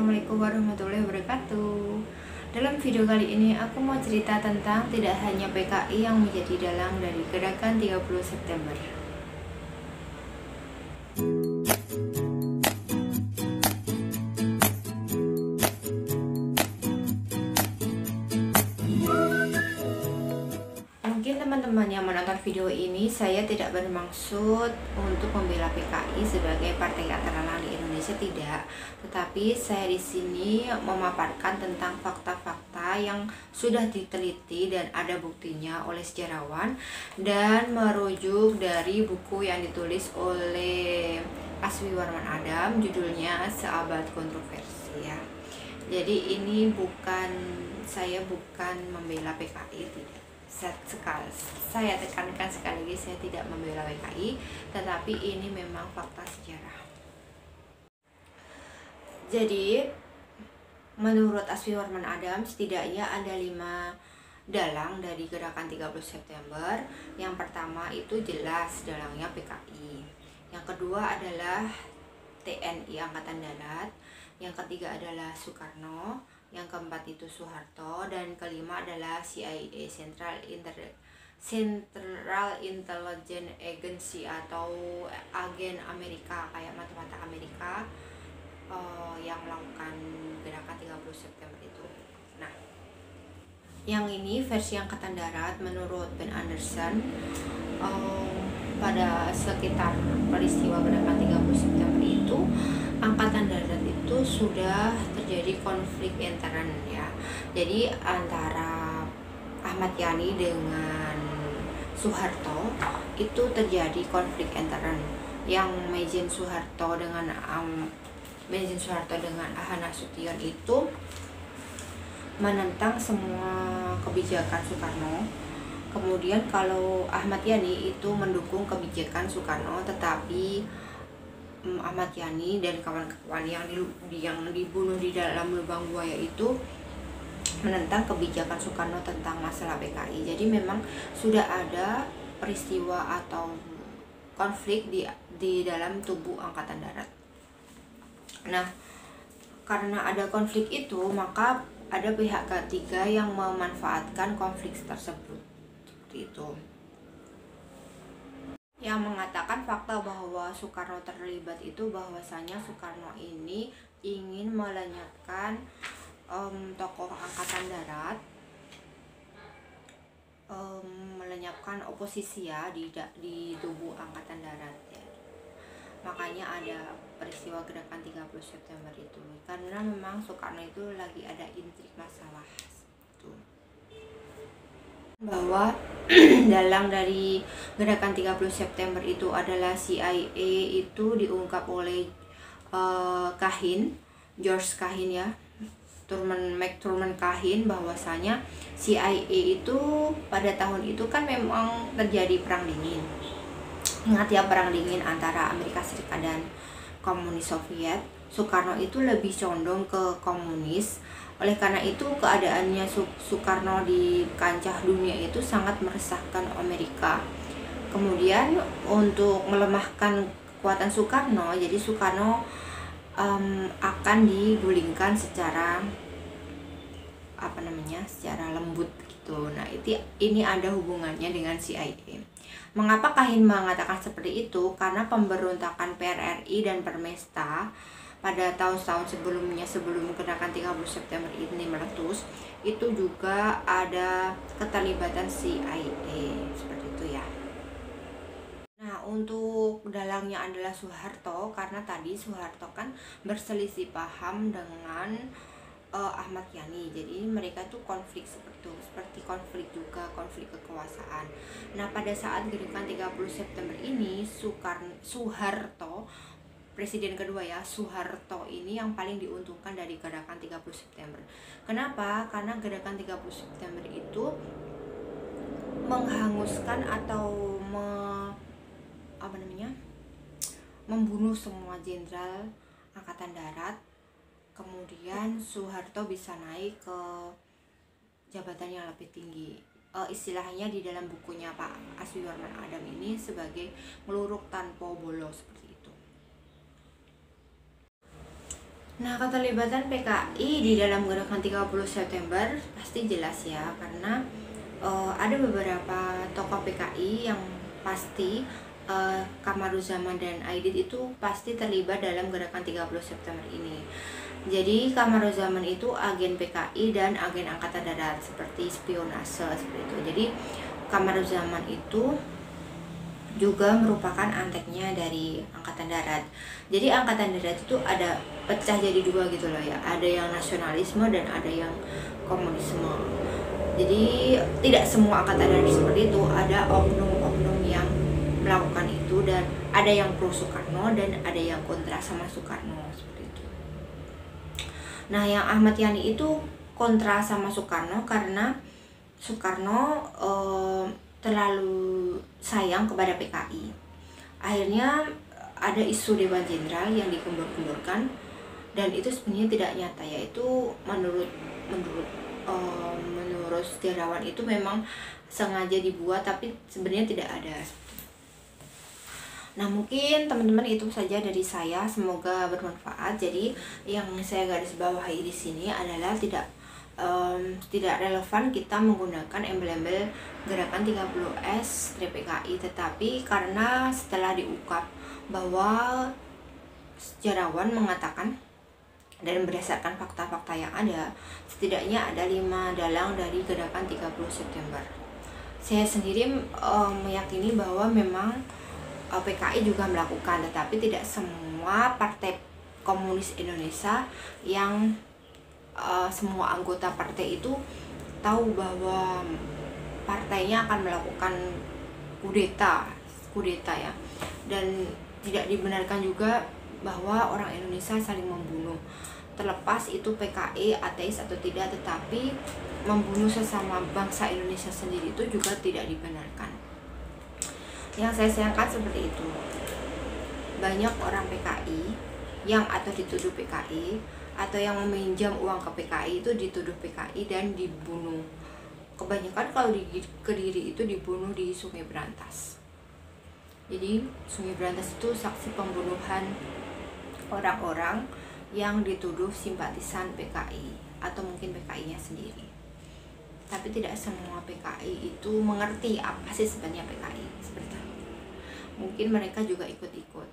Assalamualaikum warahmatullahi wabarakatuh. Dalam video kali ini aku mau cerita tentang tidak hanya PKI yang menjadi dalang dari gerakan 30 September. Mungkin teman-teman yang menonton video ini, saya tidak bermaksud untuk membela PKI sebagai partai yang terlarang di Indonesia, tidak. Tetapi saya di sini memaparkan tentang fakta-fakta yang sudah diteliti dan ada buktinya oleh sejarawan dan merujuk dari buku yang ditulis oleh Aswi Warman Adam, judulnya Seabad Kontroversi ya. Jadi ini saya bukan membela PKI, tidak. Saya tekankan sekali lagi, saya tidak membela PKI, tetapi ini memang fakta sejarah. Jadi menurut Aswi Warman Adam, setidaknya ada 5 dalang dari gerakan 30 September. Yang pertama itu jelas dalangnya PKI. Yang kedua adalah TNI Angkatan Darat. Yang ketiga adalah Soekarno. Yang keempat itu Soeharto, dan kelima adalah CIA, Central Intelligence Agency atau agen Amerika, kayak mata-mata Amerika yang melakukan gerakan 30 September itu. Nah, yang ini versi Angkatan Darat menurut Ben Anderson. Pada sekitar peristiwa gerakan 30 September itu, Angkatan Darat itu sudah terjadi konflik intern ya. Jadi antara Ahmad Yani dengan Soeharto itu terjadi konflik intern yang Mejen Soeharto dengan Aha Nasution itu menentang semua kebijakan Soekarno. Kemudian kalau Ahmad Yani itu mendukung kebijakan Soekarno, tetapi Ahmad Yani dan kawan-kawan yang dibunuh di dalam lubang buaya itu menentang kebijakan Soekarno tentang masalah PKI. Jadi memang sudah ada peristiwa atau konflik di dalam tubuh Angkatan Darat. Nah, karena ada konflik itu, maka ada pihak ketiga yang memanfaatkan konflik tersebut. Seperti itu. Yang mengatakan fakta bahwa Soekarno terlibat itu bahwasanya Soekarno ini ingin melenyapkan tokoh Angkatan Darat, melenyapkan oposisi ya di tubuh Angkatan Darat ya. Makanya ada peristiwa gerakan 30 September itu, karena memang Soekarno itu lagi ada intrik masalah itu. Bahwa dalang dari gerakan 30 September itu adalah CIA, itu diungkap oleh George Cahin ya, Truman Cahin, bahwasanya CIA itu pada tahun itu kan memang terjadi perang dingin. Ingat ya, perang dingin antara Amerika Serikat dan komunis Soviet. Soekarno itu lebih condong ke komunis. Oleh karena itu keadaannya Soekarno di kancah dunia itu sangat meresahkan Amerika. Kemudian untuk melemahkan kekuatan Soekarno, jadi Soekarno akan digulingkan secara secara lembut gitu. Nah, ini ada hubungannya dengan CIA. Mengapa Cahin mengatakan seperti itu? Karena pemberontakan PRRI dan Permesta pada tahun-tahun sebelum gerakan 30 September ini meletus, itu juga ada keterlibatan CIA, seperti itu ya. Nah, untuk dalangnya adalah Soeharto, karena tadi Soeharto kan berselisih paham dengan Ahmad Yani. Jadi mereka tuh konflik seperti konflik juga, konflik kekuasaan. Nah, pada saat gerakan 30 September ini, Soeharto, presiden kedua ya, Soeharto ini yang paling diuntungkan dari gerakan 30 September. Kenapa? Karena gerakan 30 September itu menghanguskan atau membunuh semua jenderal Angkatan Darat. Kemudian Soeharto bisa naik ke jabatan yang lebih tinggi. Istilahnya di dalam bukunya Pak Aswi Warman Adam ini sebagai meluruk tanpa bolos, seperti itu. Nah, keterlibatan PKI di dalam gerakan 30 September pasti jelas ya, karena ada beberapa tokoh PKI yang pasti Kamaruzzaman dan Aidit itu pasti terlibat dalam gerakan 30 September ini. Jadi Kamaruzzaman itu agen PKI dan agen Angkatan Darat seperti spionase seperti itu. Jadi Kamaruzzaman itu juga merupakan anteknya dari Angkatan Darat. Jadi Angkatan Darat itu ada pecah jadi dua gitu loh ya. Ada yang nasionalisme dan ada yang komunisme. Jadi tidak semua Angkatan Darat seperti itu. Ada oknum-oknum yang melakukan itu, dan ada yang pro Soekarno dan ada yang kontra sama Soekarno seperti itu. Nah, yang Ahmad Yani itu kontra sama Soekarno karena Soekarno terlalu sayang kepada PKI. Akhirnya ada isu Dewan Jenderal yang dikembur-kemburkan, dan itu sebenarnya tidak nyata, yaitu menurut sejarawan itu memang sengaja dibuat tapi sebenarnya tidak ada. Nah, mungkin teman-teman itu saja dari saya, semoga bermanfaat. Jadi yang saya garis bawahi di sini adalah tidak relevan kita menggunakan embel-embel gerakan 30S PKI, tetapi karena setelah diungkap bahwa sejarawan mengatakan dan berdasarkan fakta-fakta yang ada, setidaknya ada 5 dalang dari gerakan 30 September. Saya sendiri meyakini bahwa memang PKI juga melakukan, tetapi tidak semua partai komunis Indonesia yang semua anggota partai itu tahu bahwa partainya akan melakukan kudeta ya, dan tidak dibenarkan juga bahwa orang Indonesia saling membunuh. Terlepas itu PKI ateis atau tidak, tetapi membunuh sesama bangsa Indonesia sendiri itu juga tidak dibenarkan. Yang saya sayangkan seperti itu, banyak orang PKI yang atau dituduh PKI atau yang meminjam uang ke PKI itu dituduh PKI dan dibunuh. Kebanyakan kalau di Kediri itu dibunuh di Sungai Berantas. Jadi Sungai Berantas itu saksi pembunuhan orang-orang yang dituduh simpatisan PKI atau mungkin PKI-nya sendiri. Tapi tidak semua PKI itu mengerti apa sih sebenarnya PKI seperti itu. Mungkin mereka juga ikut-ikut.